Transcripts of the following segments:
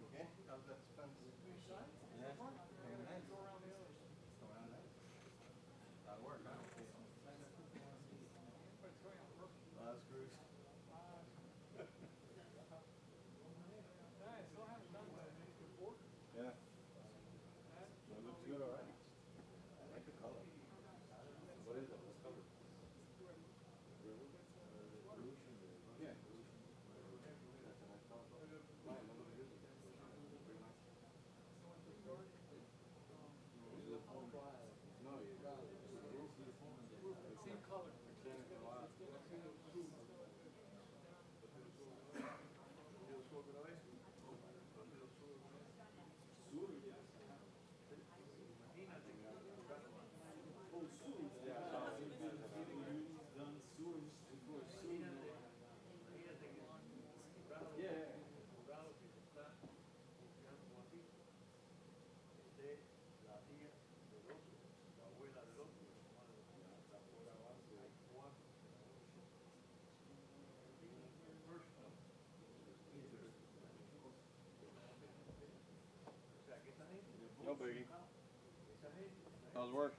Okay, how's that fence? Yeah, very nice. Go around there. That'll work, huh? That's cruise. Yeah. That looks good already. I like the color. What is it? What color? Yeah. That's a nice color. Why? No one uses it. Very nice. Is it phone? No, you. Same color. Extend it for a while. No biggie. How's work?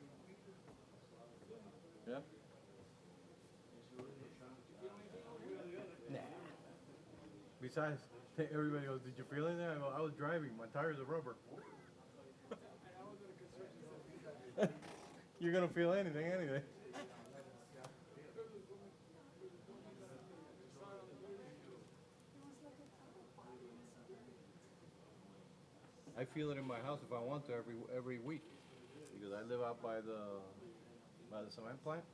Yeah? Nah. Besides, everybody goes, did you feel anything? I go, I was driving. My tires are rubber. You're gonna feel anything anyway. I feel it in my house if I want to every week, because I live out by the cement plant.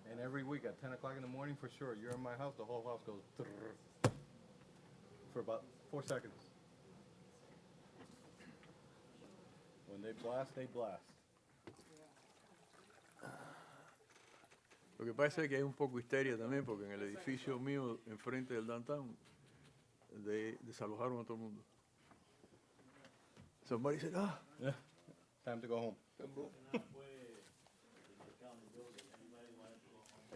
And every week at 10 o'clock in the morning, for sure, you're in my house, the whole house goes for about 4 seconds. When they blast, they blast. Lo que pasa es que hay un poco de histeria también, porque en el edificio mío, enfrente del downtown, desalojaron a todo el mundo. Somebody said, Yeah. Time to go home.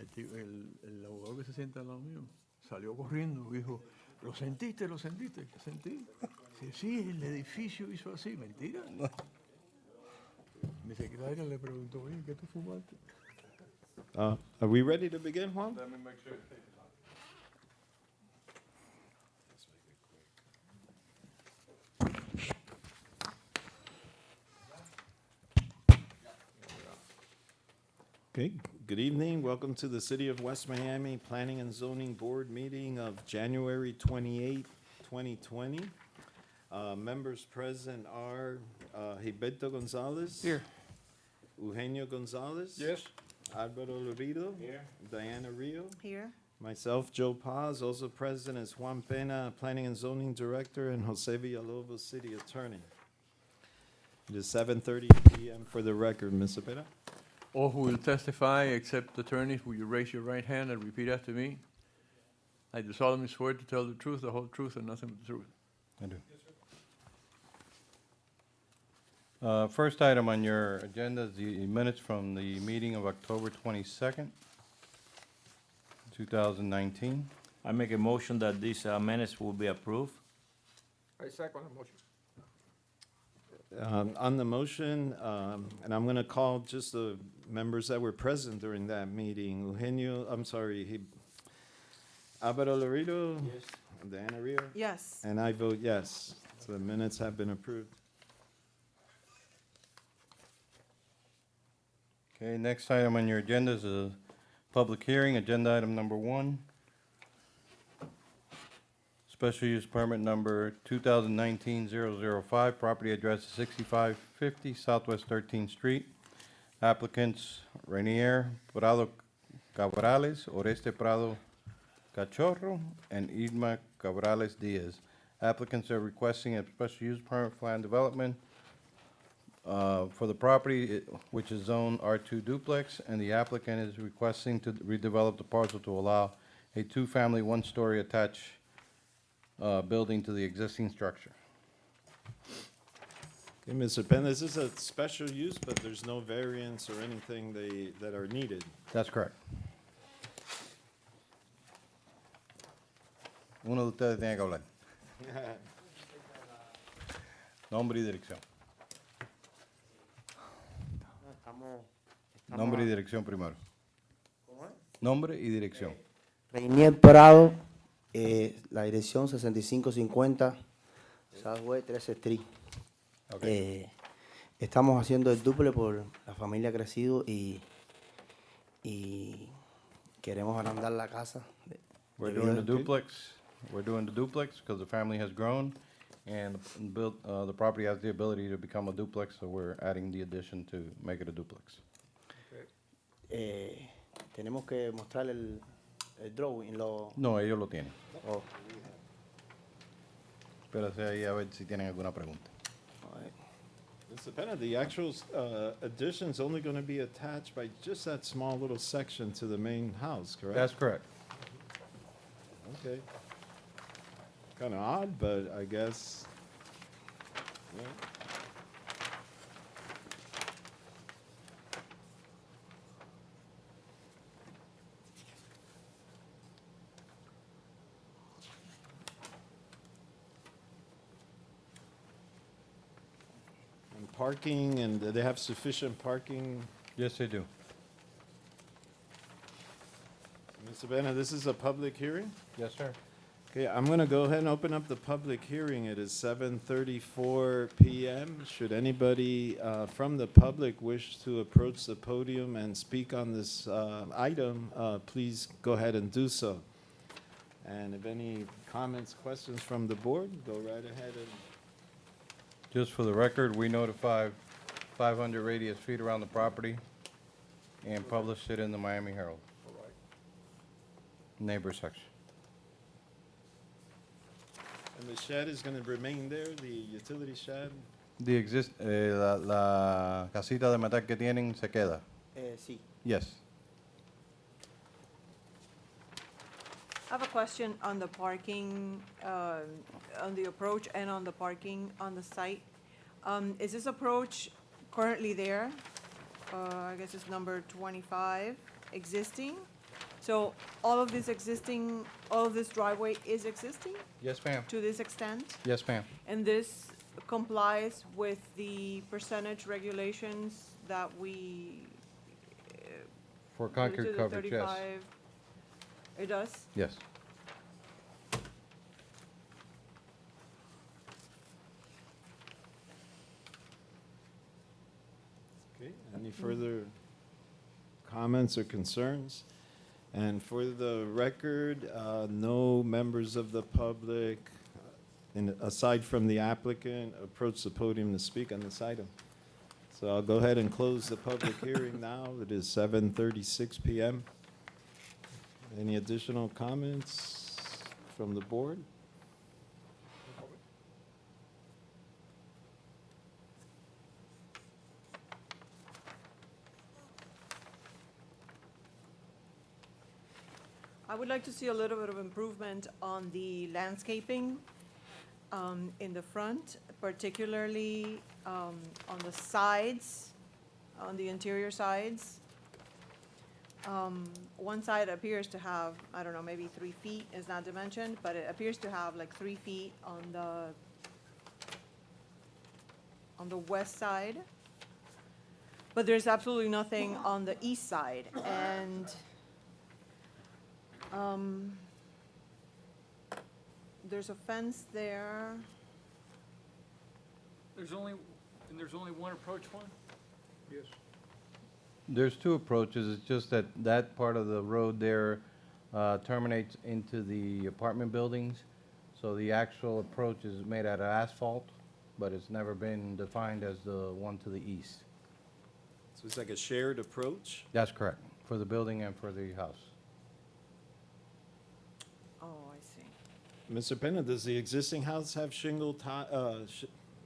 el abogado que se sienta al lado mío salió corriendo, dijo, ¿lo sentiste? ¿Lo sentiste? ¿Qué sentí? Dice, sí, el edificio hizo así. Mentira. Mi secretaria le preguntó, oye, ¿qué tú fumaste? Are we ready to begin, Juan? Let me make sure. Okay, good evening. Welcome to the City of West Miami Planning and Zoning Board meeting of January 28, 2020. Members present are Gilberto Gonzalez. Here. Eugenio Gonzalez. Yes. Alvaro Loredo. Here. Diana Rio. Here. Myself, Joe Paz. Also present is Juan Pena, Planning and Zoning Director, and Jose Villalobos, City Attorney. It is 7:30 p.m. for the record, Ms. Cepeda. All who will testify, except attorneys, will you raise your right hand and repeat after me? I do solemnly swear to tell the truth, the whole truth, and nothing but the truth. I do. First item on your agenda is the minutes from the meeting of October 22nd, 2019. I make a motion that these minutes will be approved. I second the motion. On the motion, and I'm going to call just the members that were present during that meeting. Eugenio, I'm sorry, Alvaro Loredo? Yes. Diana Rio? Yes. And I vote yes. So the minutes have been approved. Okay, next item on your agenda is a public hearing, agenda item number 1. Special use permit number 2019-005, property address is 6550 Southwest 13th Street. Applicants Rainier Prado Cabrales, Oreste Prado Cachorro, and Irma Cabrales Diaz. Applicants are requesting a special use permit for land development for the property, which is zone R2 duplex, and the applicant is requesting to redevelop the parcel to allow a two-family, one-story attached building to the existing structure. Okay, Mr. Penna, this is a special use, but there's no variance or anything that are needed. That's correct. Uno de ustedes tiene que hablar. Nombre y dirección. Nombre y dirección primero. Nombre y dirección. Reinier Prado, la dirección 6550 Southwest 13 Street. Ok. Estamos haciendo el duple por la familia ha crecido y queremos agrandar la casa. We're debido doing a- the duplex. We're doing the duplex because the family has grown and the property has the ability to become a duplex, so we're adding the addition to make it a duplex. Tenemos que mostrar el drawing. No, ellos lo tienen. Oh, Espérate ahí a ver si tienen alguna pregunta. all right. Mr. Penna, the actual addition's only going to be attached by just that small little section to the main house, correct? That's correct. Okay. Kind of odd, but I guess. Yeah. And parking, and they have sufficient parking. Yes, they do. Mr. Penna, this is a public hearing? Yes, sir. Okay, I'm going to go ahead and open up the public hearing. It is 7:34 PM. Should anybody from the public wish to approach the podium and speak on this item, please go ahead and do so. And if any comments, questions from the board, go right ahead and. Just for the record, we notified 500 radius feet around the property and published it in the Miami Herald. Neighbor section. And the shed is going to remain there, the utility shed? La casita de metal que tienen se queda. Sí. Yes. I have a question on the parking, on the approach and on the parking on the site. Is this approach currently there? I guess it's number 25, existing? So all of this driveway is existing Yes, ma'am. to this extent? Yes, ma'am. And this complies with the percentage regulations that we. For put into concrete the coverage, yes. 35? It does? Yes. Okay, any further comments or concerns? And for the record, no members of the public, aside from the applicant, approach the podium to speak on this item. So I'll go ahead and close the public hearing now. It is 7:36 PM. Any additional comments from the board? I would like to see a little bit of improvement on the landscaping in the front, particularly on the sides, on the interior sides. One side appears to have, I don't know, maybe 3 feet is not dimensioned, but it appears to have like 3 feet on the west side. But there's absolutely nothing on the east side, and there's a fence there. There's only one approach one? Yes. There's two approaches. It's just that that part of the road there terminates into the apartment buildings. So the actual approach is made out of asphalt, but it's never been defined as the one to the east. So it's like a shared approach? That's correct, for the building and for the house. Oh, I see. Mr. Penna, does the existing house have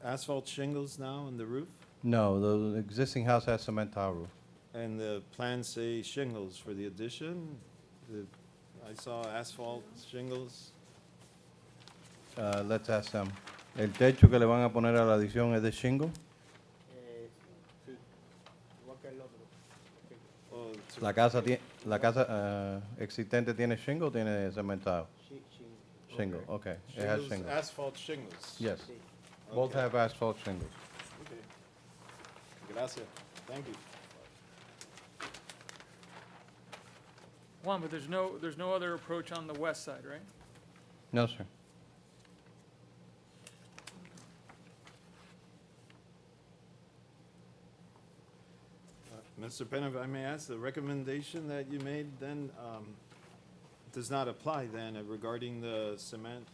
asphalt shingles now on the roof? No, the existing house has cement tile roof. And the plans say shingles for the addition? I saw asphalt shingles. Let's ask them. El techo que le van a poner a la adición es de shingle. La casa existente tiene shingle o tiene cementado? Shingle, okay. It has Shingles, shingle. asphalt shingles. Yes. Both have asphalt shingles. Okay. Gracias. Thank you. Juan, but there's no other approach on the west side, right? No, sir. Mr. Penna, if I may ask, the recommendation that you made then does not apply then regarding the cement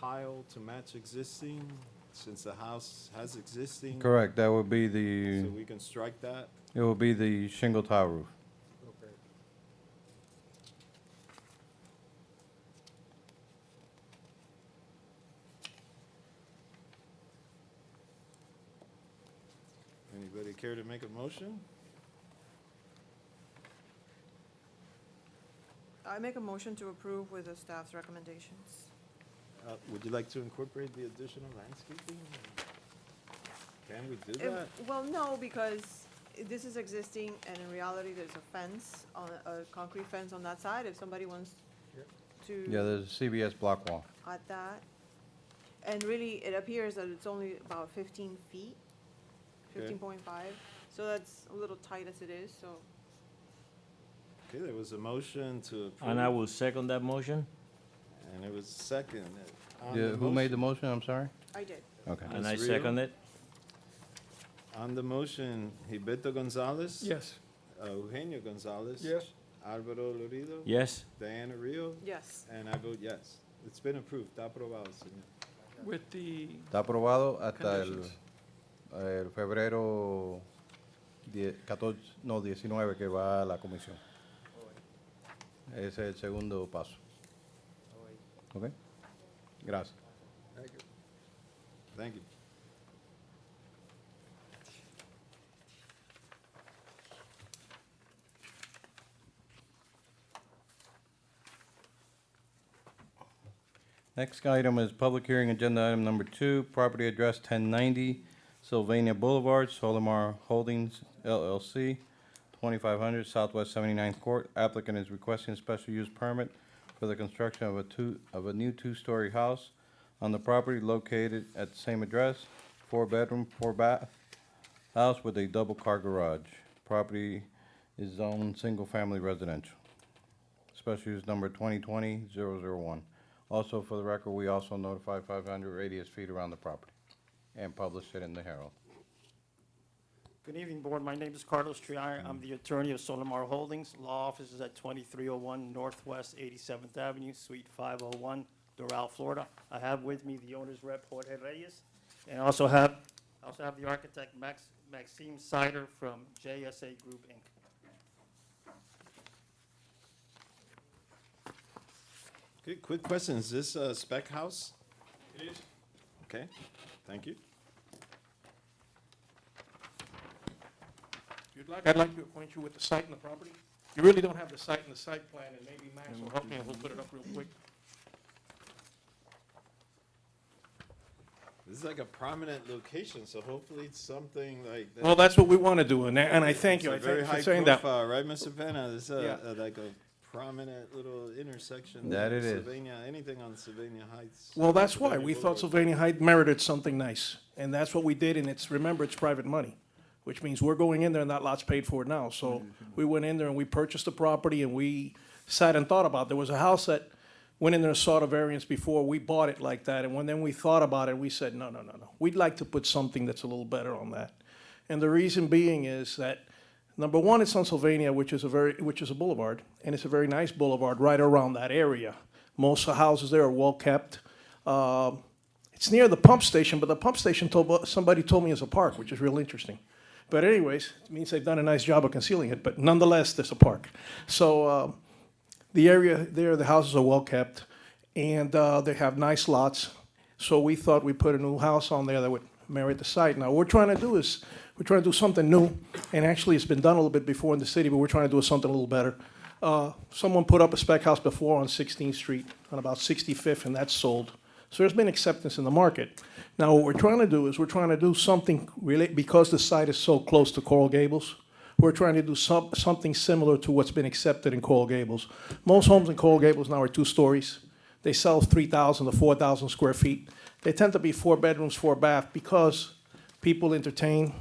tile to match existing, since the house has existing? Correct, that would be So the, we can strike that? it will be the shingle tile roof. Okay. Anybody care to make a motion? I make a motion to approve with the staff's recommendations. Would you like to incorporate the additional landscaping? Can we do If- that? Well, no, because this is existing, and in reality, there's a fence, a concrete fence on that side, if somebody wants to Yeah, there's a CBS block wall. add that. And really, it appears that it's only about 15 feet, Okay. 15.5, so that's a little tight as it is, so. Okay, there was a motion to approve. And I will second that motion. And it was second. On Yeah, the who made the motion- motion, I'm sorry? I did. Okay. And I Ms. Rio? second it. On the motion, Gilberto Gonzalez? Yes. Eugenio Gonzalez? Yes. Álvaro Lorido? Yes. Diana Rio? Yes. And I vote yes. It's been approved. Está aprobado, señor. With the, Está aprobado hasta Conditions. el febrero 19 que va a la comisión. Ese es el segundo paso. ¿Ok? Gracias. Thank you. Next item is public hearing agenda item number 2, property address 1090 Sylvania Boulevard, Solimar Holdings LLC, 2500 Southwest 79th Court. Applicant is requesting a special use permit for the construction of a new two-story house on the property located at the same address, 4-bedroom, 4-bath house with a double-car garage. Property is zoned single-family residential. Special use number 2020-001. Also, for the record, we also notify 500 radius feet around the property and publish it in the Herald. Good evening, Board. My name is Carlos Trier. I'm the attorney of Solimar Holdings. Law office is at 2301 Northwest 87th Avenue, Suite 501, Doral, Florida. I have with me the owner's rep, Jorge Reyes, and I also have the architect, Maxime Sider from JSA Group, Inc. Okay, quick question. Is this a spec house? It is. Okay, thank you. If you'd like, I'd like to acquaint you with the site and the property. You really don't have the site and the site plan, and maybe Max will help me, and we'll put it up real quick. This is like a prominent location, so hopefully it's something like that. Well, that's what we want to do, and I thank you. I It's a very thank you high for saying that. profile, right, Mr. Penna? This is Yeah. like a prominent little intersection. That of it is. Sylvania, anything on Sylvania Heights. Well, that's why. Sylvania We thought Boulevard. Sylvania Heights merited something nice, and that's what we did, and remember, it's private money, which means we're going in there and that lot's paid for now. So we went in there and we purchased the property, and we sat and thought about it. There was a house that went in there and sought a variance before. We bought it like that, and then we thought about it, we said, no. We'd like to put something that's a little better on that. And the reason being is that, number one, it's on Sylvania, which is a boulevard, and it's a very nice boulevard right around that area. Most of the houses there are well-kept. It's near the pump station, but the pump station somebody told me is a park, which is real interesting. But anyways, it means they've done a nice job of concealing it, but nonetheless, there's a park. So the area there, the houses are well-kept, and they have nice lots. So we thought we'd put a new house on there that would merit the site. Now, what we're trying to do something new, and actually it's been done a little bit before in the city, but we're trying to do something a little better. Someone put up a spec house before on 16th Street, on about 65th, and that's sold. So there's been acceptance in the market. Now, what we're trying to do is we're trying to do something really, because the site is so close to Coral Gables, we're trying to do something similar to what's been accepted in Coral Gables. Most homes in Coral Gables now are 2 stories. They sell 3,000 to 4,000 square feet. They tend to be 4 bedrooms, 4 bath, because people entertain,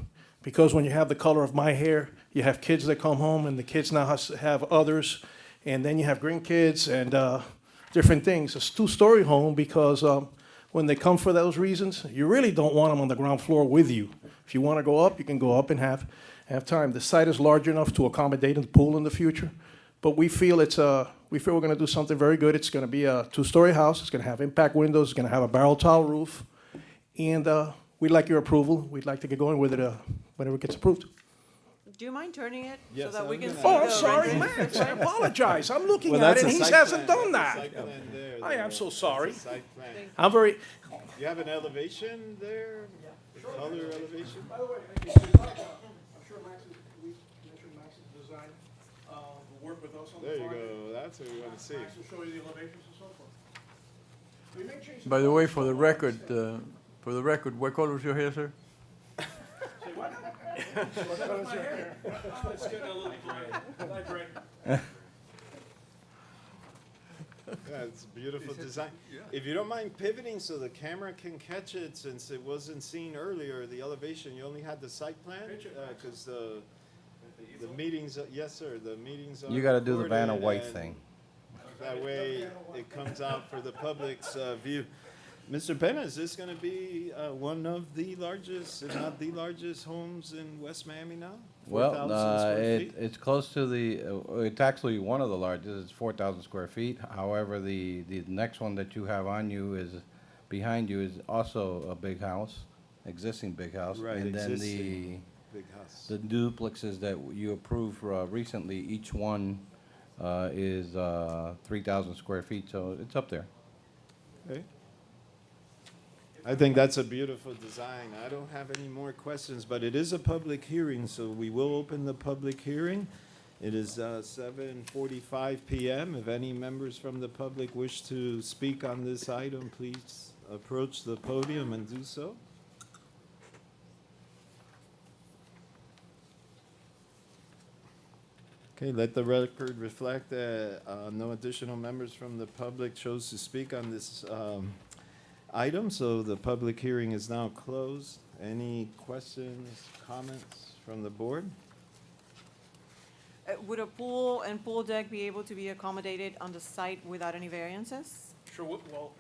because when you have the color of my hair, you have kids that come home, and the kids now have others, and then you have grandkids and different things. It's a 2-story home because when they come for those reasons, you really don't want them on the ground floor with you. If you want to go up, you can go up and have time. The site is large enough to accommodate the pool in the future, but we feel we're going to do something very good. It's going to be a 2-story house. It's going to have impact windows. It's going to have a barrel tile roof, and we'd like your approval. We'd like to get going with it whenever it gets approved. Do you mind turning it so Yes, that we I'm can gonna- see Oh, the I'm sorry, renderings Max. this I way? apologize. I'm looking Well, at that's it, a and he site hasn't plan. done That's a that. site plan there, I am though. so That's a sorry. site plan. I'm very. You have an elevation there? Color elevation? By the way, I'm sure Max mentioned Max's design, will work with us on the There you project. go, that's what we want to see. Max will show you the elevations and so forth. We may change By the way, for the record, what color is your hair, sir? It's getting a little light gray. Yeah, it's a beautiful design. If you don't mind pivoting so the camera can catch it, since it wasn't seen earlier, the elevation, you only had the site plan? Because the meetings, yes, sir, the meetings are You gotta do the Vanna recorded, White and thing. That way it comes out for the public's view. Mr. Penna, is this gonna be one of the largest, if not the largest homes in West Miami now? 4,000 square feet? It's close to it's actually one of the largest, it's 4,000 square feet. However, the next one that you have on you behind you is also a big house, existing big house. Right, And then existing big house. the duplexes that you approved recently, each one is 3,000 square feet, so it's up there. Okay. I think that's a beautiful design. I don't have any more questions, but it is a public hearing, so we will open the public hearing. It is 7:45 PM. If any members from the public wish to speak on this item, please approach the podium and do so. Okay, let the record reflect that no additional members from the public chose to speak on this item, so the public hearing is now closed. Any questions, comments from the board? Would a pool and pool deck be able to be accommodated on the site without any variances? Sure, well.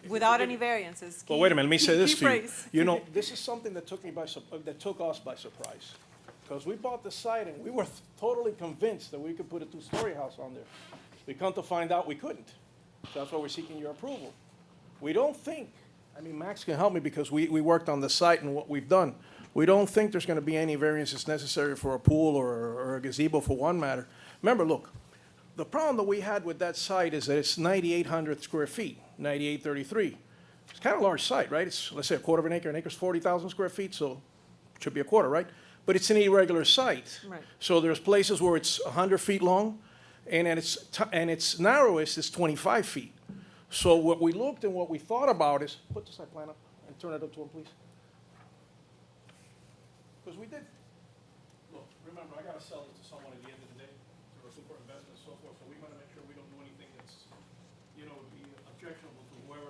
Without any variances? Well, wait a minute, let me say this Key to you. phrase. You know, this is something that took us by surprise. Because we bought the site and we were totally convinced that we could put a 2-story house on there. We come to find out we couldn't. So that's why we're seeking your approval. We don't think, Max can help me because we worked on the site and what we've done. We don't think there's gonna be any variances necessary for a pool or a gazebo for one matter. Remember, look, the problem that we had with that site is that it's 9,800 square feet, 9,833. It's kind of a large site, right? It's, let's say, a quarter of an acre's 40,000 square feet, so it should be a quarter, right? But it's an irregular site. Right. So there's places where it's 100 feet long, and at its narrowest, it's 25 feet. So what we looked and what we thought about is, put the site plan up and turn it up to him, please. Because we did, look, remember, I gotta sell it to someone at the end of the day, to for investment and so forth, so we wanna make sure we don't do anything that's, be objectionable to whoever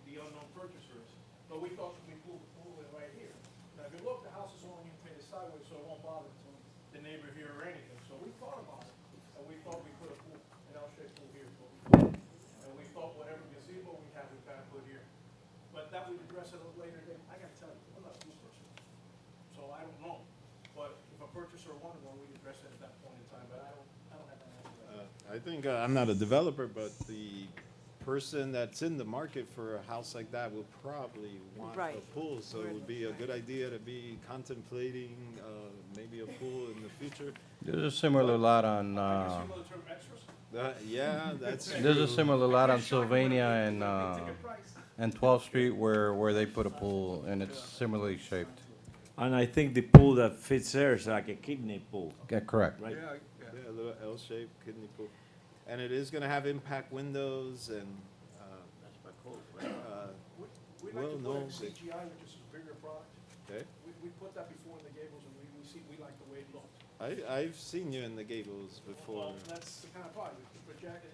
the unknown purchaser is. But we thought we move it right here. Now, if you look, the house is only painted sideways, so it won't bother the neighbor here or anything. So we thought about it, and we thought we put a pool, an L-shaped pool here. And we thought whatever gazebo we have, we kind of put here. But that we'd address it a little later date. I gotta tell you, I'm not a pool person, so I don't know. But if a purchaser wanted one, we'd address it at that point in time, but I don't have an answer to that. I think, I'm not a developer, but the person that's in the market for a house like that will probably want a Right. pool. So it would be a good idea to be contemplating maybe a pool in the future. There's a similar lot on, Similar term extras? Yeah, that's true. there's a similar lot on Sylvania and 12th Street where they put a pool, and it's similarly shaped. And I think the pool that fits there is like a kidney pool, Yeah, correct. right? Yeah, a little L-shaped kidney pool. And it is gonna have impact windows and, We'd like Well, to put no, a CGI, which is a bigger product. Okay. We put that before in the gables, and we like the way it looked. I've seen you in the Gables before. Well, that's the kind of part, the project,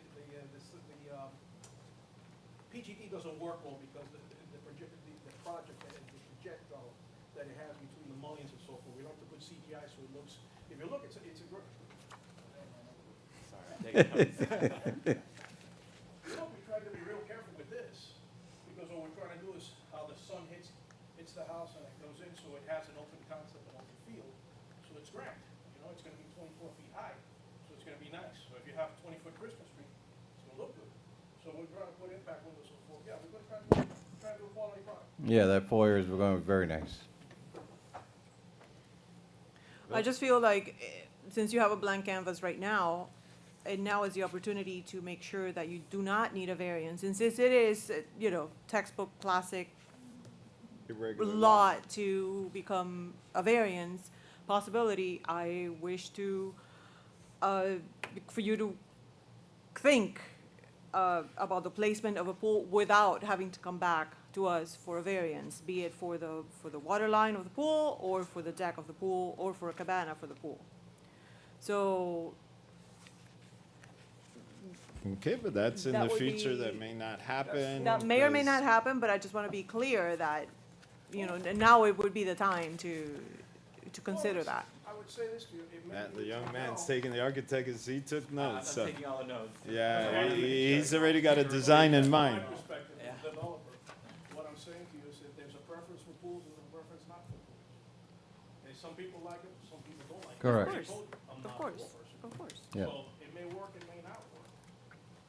PGD doesn't work well because the project, the project, the projectile that it has between the mullions and so forth, we like to put CGI so it looks, if you look, it's a great. You know, we try to be real careful with this, because what we're trying to do is how the sun hits the house and it goes in, so it has an open concept, an open field, so it's grand. You know, it's gonna be 24 feet high, so it's gonna be nice. So if you have a 20-foot Christmas tree, it's gonna look good. So we're trying to put impact windows and so forth. Yeah, we're gonna try to do a quality product. Yeah, that foyer is going to be very nice. I just feel like, since you have a blank canvas right now, and now is the opportunity to make sure that you do not need a variance, and since it is, textbook classic Irregular lot to become a variance possibility, I wish to, for you to think about the placement of a pool without having to come back to us for a variance, be it for the water line of the pool, or for the deck of the pool, or for a cabana for the pool. So, Okay, but that's in That the would future, be- that may not happen. that may or may not because- happen, but I just want to be clear that, now it would be the time to consider that. I would say this to you. It may That, be the young now. man's taking, the architect he took notes, so. all the notes. Yeah, he's already got a design in mind. From my perspective, as a developer, what I'm saying to you is that there's a preference for pools and a preference not for pools. And some people like it, some people don't like it. Correct. Of course, I'm Of not a course, pool person. of course. Yeah. So it may work, it may not work.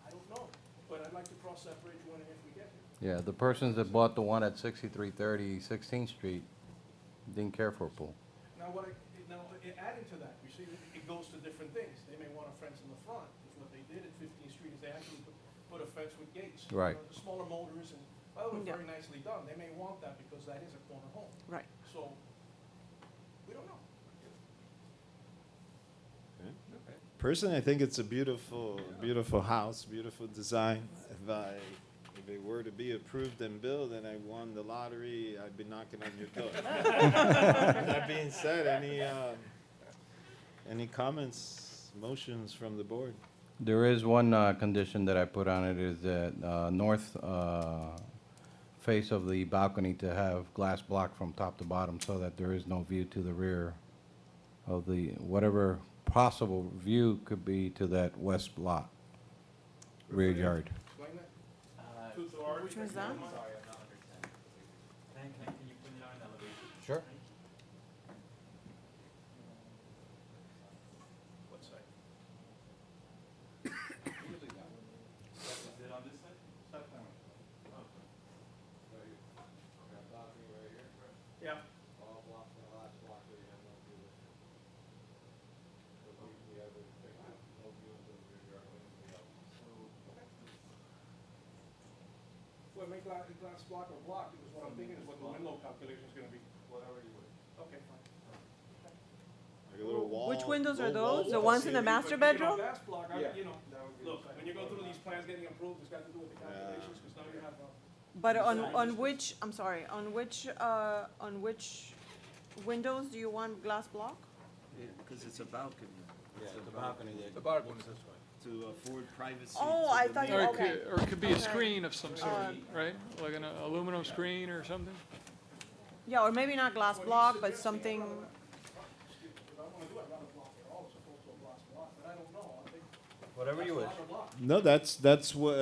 I don't know, but I'd like to cross that bridge when and if we get there. Yeah, the persons that bought the one at 6330 16th Street didn't care for a pool. Adding to that, you see, it goes to different things. They may want a fence in the front, because what they did at 15th Street is they actually put a fence with gates. Right. The smaller motors, and, by the way, Yeah. very nicely done. They may want that because that is a corner home. Right. So, we don't know. Personally, I think it's a beautiful, beautiful house, beautiful design. If it were to be approved and built and I won the lottery, I'd be knocking on your door. That being said, any comments, motions from the board? There is one condition that I put on it, is that north face of the balcony to have glass block from top to bottom, so that there is no view to the rear of the, whatever possible view could be to that west lot, rear yard. Explain that. Which one's that? Sorry, I'm not understanding. Can you put it on an elevation? Sure. What side? Is it on this side? Yeah. Well, make glass block or block, because what I'm thinking is what the window calculation is gonna be. Whatever you would. Okay, fine. Like a little wall? Which windows are little those? wall The ones in the ceiling? master But, bedroom? Glass block, look, when you go through these plans getting approved, it's got to do with the calculations, because now you have, But on which, I'm sorry, on which windows do you want glass block? Because it's a balcony. The balcony. The balcony's this way. To afford privacy. Oh, to I the thought you- Or neighbor. it okay. could, or it could be a Okay. screen of some sort, Um, right? Like an aluminum screen or something? Yeah, or maybe not glass block, but something, if I want to do it, I'd rather block it all as opposed to a glass block, but I don't know, I think. Whatever you wish. Block or block. No, that's what,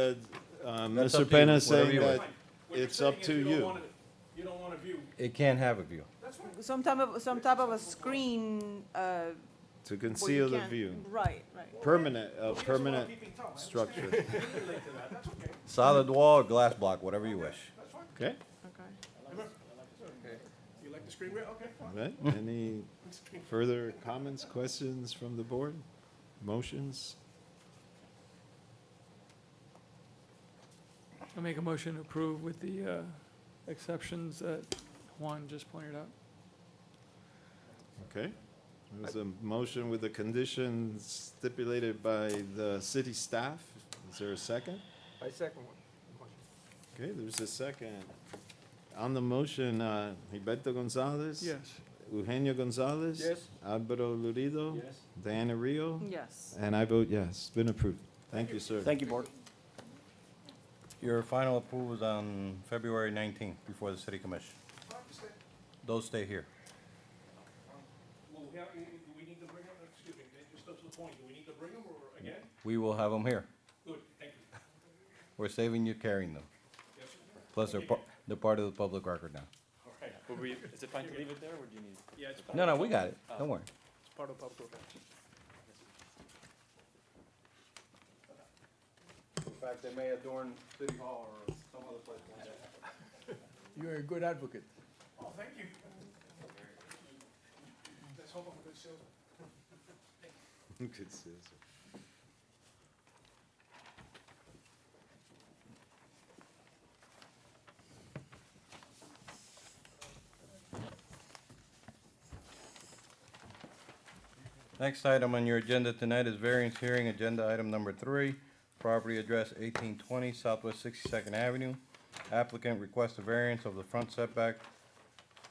That's Mr. up to you, Penna whatever saying you that wish. What you're it's up saying is to don't you. want it- You don't want a view, It can't have a view. that's fine. some type of a screen, To where you conceal the can't- view. Right, right. Permanent, Well, you just permanent want keeping time. I structure. understand. You can relate to that, that's okay, Solid wall, glass block, whatever you wish. that's fine. Okay, Okay. You like the screen real, okay, fine. right, any further comments, questions from the board? Motions? I'll make a motion to approve with the exceptions that Juan just pointed out. Okay, there's a motion with the conditions stipulated by the city staff. Is there a second? I second one. Okay, there's a second. On the motion, Gilberto Gonzalez? Yes. Eugenio Gonzalez? Yes. Alvaro Lurido? Yes. Diana Rio? Yes. And I vote yes. It's been approved. Thank you, sir. Thank you, Board. Your final approval was on February 19th before the city commission. Those stay here. Do we need to bring them, excuse me, just up to the point, do we need to bring them or again? We will have them here. Good, thank you. We're saving you carrying them. Yes, sir. Plus, they're part of the public record now. All right. Is it fine to leave it there, or do you need? Yeah, it's No, we got it. Don't worry. part of public record. In fact, they may adorn City Hall or some other place. You're a good advocate. Oh, thank you. Let's hope I'm a good salesman. Good citizen. Next item on your agenda tonight is variance hearing, agenda item number 3, property address 1820 Southwest 62nd Avenue. Applicant requests a variance of the front setback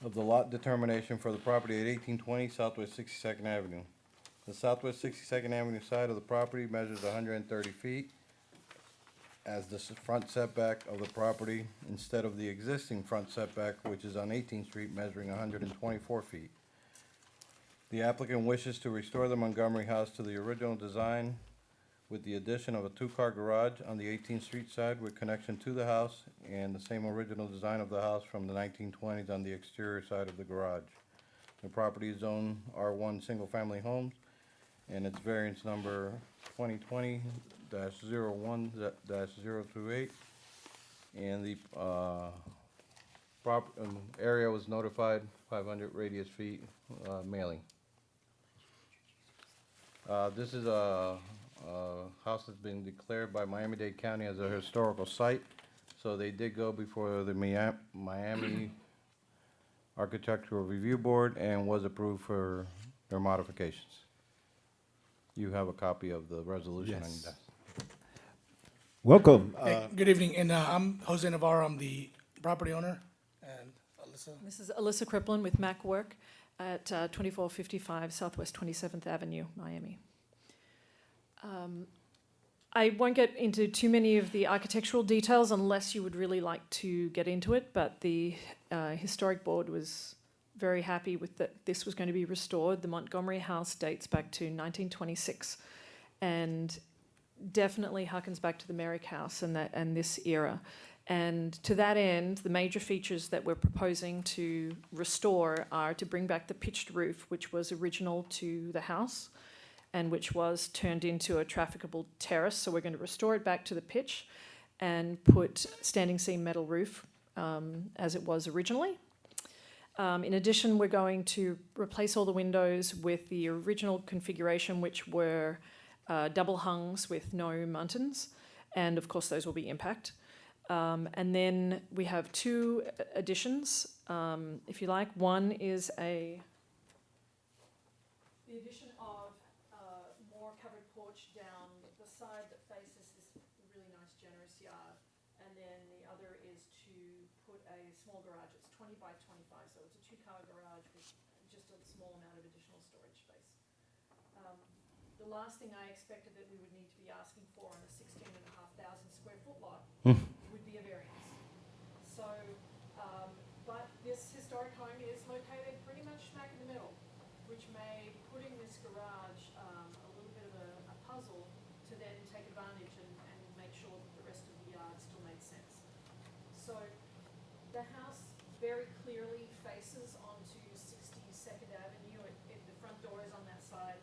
of the lot determination for the property at 1820 Southwest 62nd Avenue. The Southwest 62nd Avenue side of the property measures 130 feet as the front setback of the property instead of the existing front setback, which is on 18th Street measuring 124 feet. The applicant wishes to restore the Montgomery House to the original design with the addition of a two-car garage on the 18th Street side with connection to the house and the same original design of the house from the 1920s on the exterior side of the garage. The property is zoned R1 Single Family Homes, and its variance number 2020-01-028. And the area was notified, 500 radius feet mailing. This is a house that's been declared by Miami-Dade County as a historical site. So they did go before the Miami Architectural Review Board and was approved for their modifications. You have a copy of the resolution on your Yes. desk. Welcome. Hey, good evening, and I'm Jose Navarro, I'm the property owner, and Alyssa. This is Alyssa Kriplin with Mac Work at 2455 Southwest 27th Avenue, Miami. I won't get into too many of the architectural details unless you would really like to get into it, but the Historic Board was very happy with that this was going to be restored. The Montgomery House dates back to 1926 and definitely harkens back to the Merrick House and this era. And to that end, the major features that we're proposing to restore are to bring back the pitched roof, which was original to the house and which was turned into a trafficable terrace. So we're going to restore it back to the pitch and put standing seam metal roof as it was originally. In addition, we're going to replace all the windows with the original configuration, which were double hungs with no muntins. And of course, those will be impact. And then we have two additions, if you like. One is the addition of more covered porch down the side that faces this really nice generous yard. And then the other is to put a small garage. It's 20 by 25, so it's a two-car garage with just a small amount of additional storage space. The last thing I expected that we would need to be asking for on a 16,500 square foot lot would be a variance. So, but this historic home is located pretty much smack in the middle, which made putting this garage a little bit of a puzzle to then take advantage and make sure that the rest of the yard still made sense. So the house very clearly faces onto 62nd Avenue. The front door is on that side.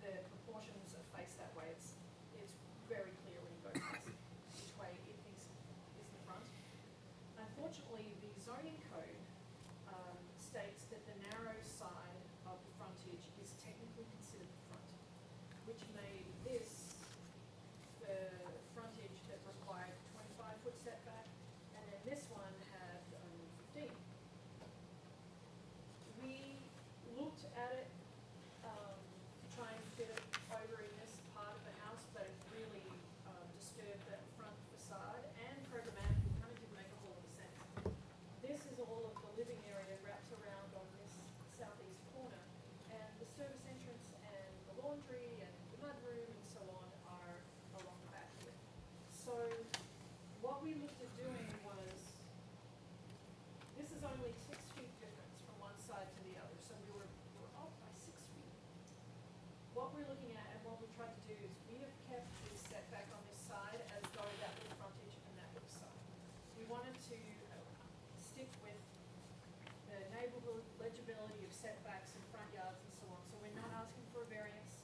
The proportions are faced that way. It's very clear when you go past which way it thinks is the front. Unfortunately, the zoning code states that the narrow side of the frontage is technically considered the front, which made this the frontage that required 25-foot setback, and then this one had only 15. We looked at it to try and fit it over in this part of the house, but it really disturbed that front facade, and programmatically kind of didn't make a whole lot of sense. This is all laundry and the mudroom and so on are along the back here. So what we looked at doing was, this is only 6 feet difference from one side to the other, so we were off by 6 feet. What we're looking at and what we tried to do is we have kept the setback on this side as though that was frontage and that was side. We wanted to stick with the neighborhood legibility of setbacks and front yards and so on. So we're not asking for a variance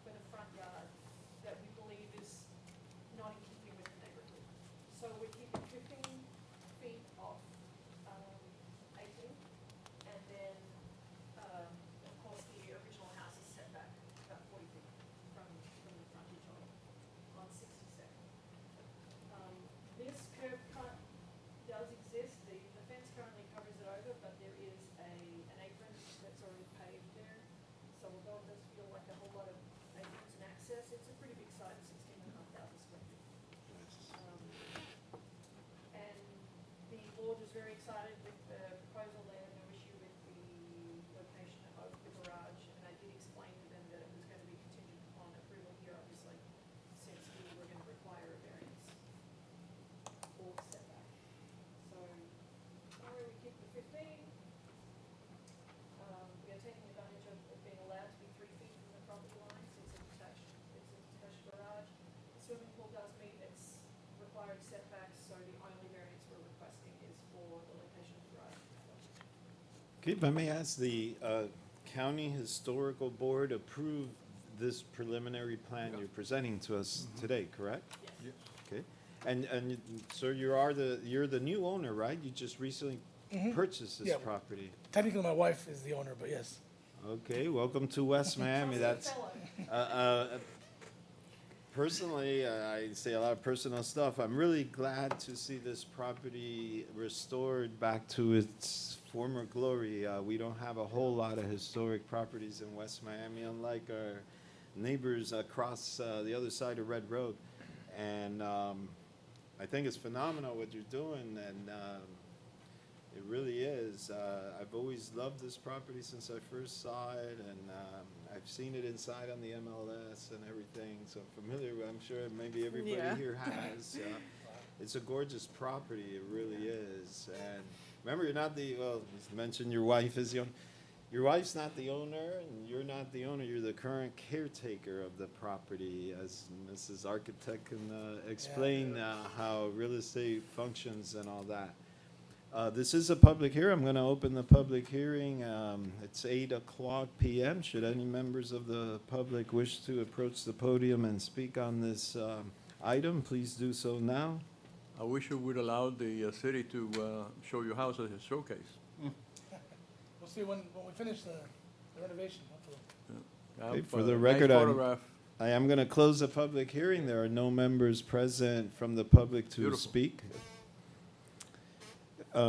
for the front yard that we believe is not in keeping with the neighborhood. So we're keeping 15 feet off 18, and then, of course, the original house is set back about 40 feet from the frontage on 62nd. This curb cut does exist. The fence currently covers it over, but there is an apron that's already paved there. So although it does feel like a whole lot of aprons and access, it's a pretty big site, 16,500 square feet. And the board was very excited with the proposal. They had no issue with the location of the garage. And I did explain to them that it was going to be contingent upon approval here, obviously, since we were going to require a variance or setback. So, we keep the 15. We are taking advantage of being allowed to be 3 feet from the property line, since it's a detached garage. The swimming pool does meet its required setbacks, so the only variance we're requesting is for the location of the garage. Okay, if I may ask, the County Historical Board approved this preliminary plan you're presenting to us today, correct? Yes. Okay, and sir, you're the new owner, right? You just recently purchased this Yeah. property. Technically, my wife is the owner, but yes. Okay, welcome to West Miami. That's, personally, I say a lot of personal stuff. I'm really glad to see this property restored back to its former glory. We don't have a whole lot of historic properties in West Miami, unlike our neighbors across the other side of Red Road. And I think it's phenomenal what you're doing, and it really is. I've always loved this property since I first saw it, and I've seen it inside on the MLS and everything, so I'm familiar with, I'm sure maybe everybody Yeah. here has. It's a gorgeous property, it really is. And remember, you're not the, well, you mentioned your wife is the owner. Your wife's not the owner, and you're not the owner, you're the current caretaker of the property, as Mrs. Architect can explain how real estate functions and all that. This is a public hearing. I'm going to open the public hearing. It's 8:00 p.m. Should any members of the public wish to approach the podium and speak on this item, please do so now. I wish you would allow the city to show your house as a showcase. We'll see when we finish the renovation, hopefully. Okay, Have for a the nice record, photograph. I am going to close the public hearing. There are no members present from the public to Beautiful. speak. I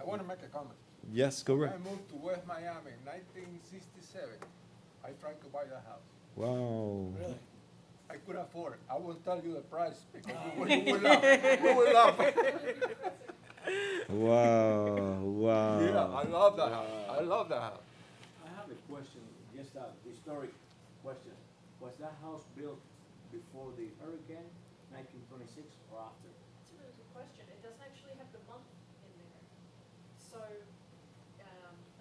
want to make a comment. Yes, go I right. moved to West Miami in 1967. I tried to buy the house. Wow. Really? I could afford it. I won't tell you the price because you will laugh. You will laugh. Wow. Wow. Yeah, I love the house. I love the house. I have a question, just a historic question. Was that house built before the hurricane, 1926, or after? That's a really good question. It doesn't actually have the month in there. So,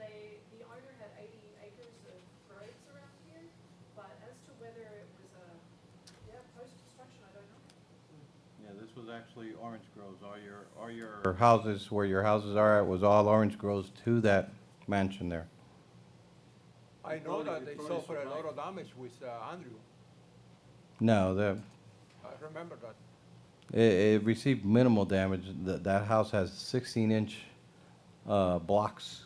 the owner had 80 acres of groves around here, but as to whether it was post-construction, I don't know. Yeah, this was actually orange groves. All your houses, where your houses are at, was all orange groves to that mansion there. I know that they suffered a lot of damage with Andrew. No, I remember that. it received minimal damage. That house has 16-inch blocks.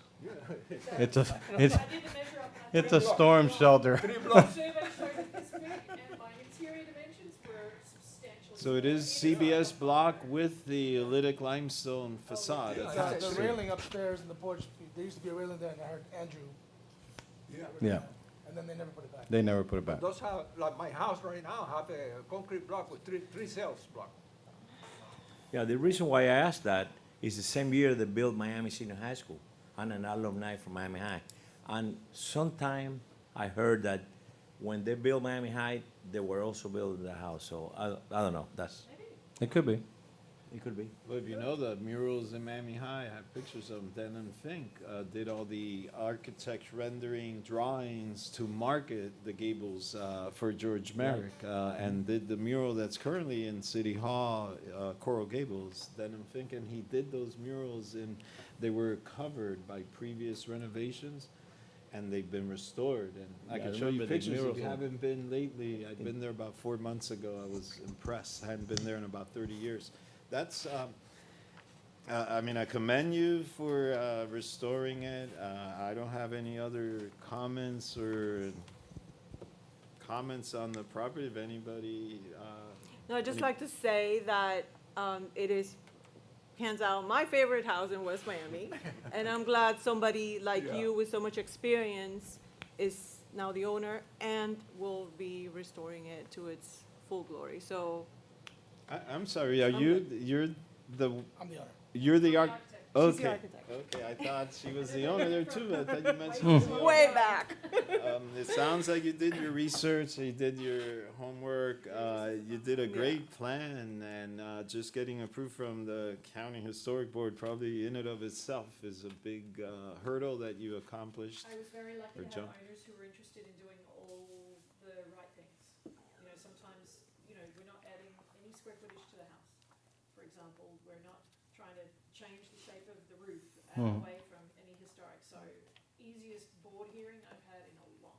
It's a, it's, I did the measure up and I it's a storm shelter. 3 The blocks. survey showed it this big, and my interior dimensions were substantially. So it is smaller. CBS block with the lytic limestone facade Yeah, attached The to it. railing upstairs in the porch, there used to be a railing there, and I heard Andrew, Yeah, and then they never put it back. they never put it back. Those have, like my house right now, have a concrete block with three cells block. Yeah, the reason why I asked that is the same year they built Miami Senior High School. I'm an alumni from Miami High. And sometime I heard that when they built Miami High, they were also building the house, so I don't know, It could be. it could be. Well, if you know the murals in Miami High, I have pictures of them. Denon Fink did all the architect rendering drawings to market the gables for George Merrick, and did the mural that's currently in City Hall, Coral Gables. Denon Fink, and he did those murals, and they were covered by previous renovations, and they've been restored. And I Yeah, can I show you remember the pictures if murals you on- haven't been lately. I've been there about 4 months ago. I was impressed. I hadn't been there in about 30 years. That's, I mean, I commend you for restoring it. I don't have any other comments or comments on the property, if anybody, No, I'd just like to say that it is, hands out, my favorite house in West Miami. And I'm glad somebody like you with so much experience is now the owner and will be restoring it to its full glory. So, I'm sorry, are you, you're the, I'm the owner. you're the arch? She's the Okay, architect. okay, I thought she was the owner there too. I thought you mentioned. she was the owner. way back. It sounds like you did your research, you did your homework, you did a great plan, and just getting approved from the County Historic Board probably in and of itself is a big hurdle that you accomplished. I was very lucky Or to jump. have owners who were interested in doing all the right things. You know, sometimes, you know, we're not adding any square footage to the house. For example, we're not trying to change the shape of the roof away from any historic. So easiest board hearing I've had in a long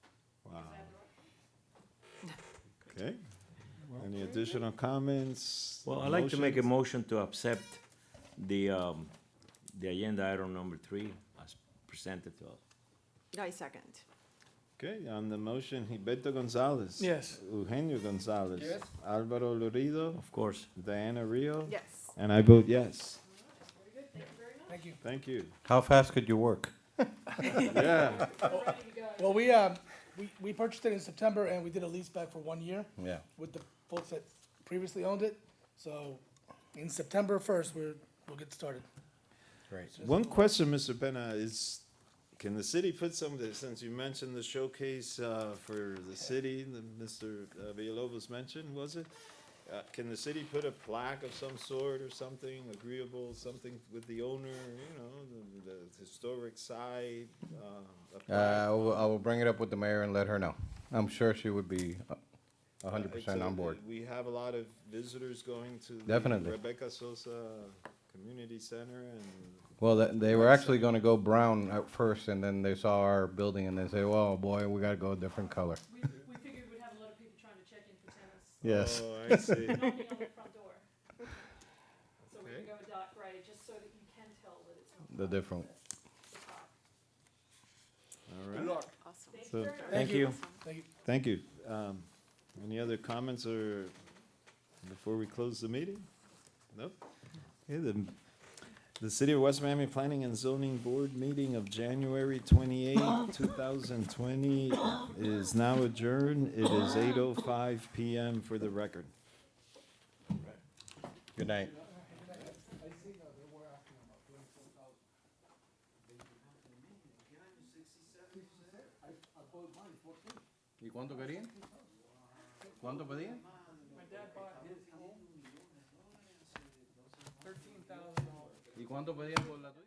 time. Wow. Because I have the right things. Okay. Any additional comments? Well, I'd like to make a motions? motion to accept the agenda item number 3 as presented to us. I second. Okay, on the motion, Gilberto Gonzalez. Yes. Eugenio Gonzalez. Yes. Alvaro Lorido, Of course. Diana Rio. Yes. And I vote yes. Very good, thank you very much. Thank you. Thank you. How fast could you work? Yeah. We're ready to go. Well, we purchased it in September and we did a lease back for 1 year Yeah. with the folks that previously owned it. So in September 1st, we'll get started. Great. One question, Mr. Pena, is, can the city put some of this, since you mentioned the showcase for the city that Mr. Villalobos mentioned, was it? Can the city put a plaque of some sort or something agreeable, something with the owner, you know, the historic site? A plaque? I will bring it up with the mayor and let her know. I'm sure she would be 100% It's on board. We have a lot of visitors going to the Definitely. Rebecca Sosa Community Center, and Well, they were actually gonna go brown at first, and then they saw our building, and they say, "Well, boy, we gotta go a different color." We figured we'd have a lot of people trying to check in for tennis. Yes. oh, I see. Knocking on the front door. So we're Okay. gonna go with dark gray, just so that you can tell that it's not. The different. the top. All Good right. luck. Awesome. Thank So- you very much. Thank you. Thank you. Thank you. Any other comments or before we close the meeting? Nope. Okay, the City of West Miami Planning and Zoning Board meeting of January 28, 2020 is now adjourned. It is 8:05 PM for the record. Good night. ¿Y cuánto querían? ¿Cuánto pedían? My dad bought his home $13,000. ¿Y cuánto pedían por la tuya?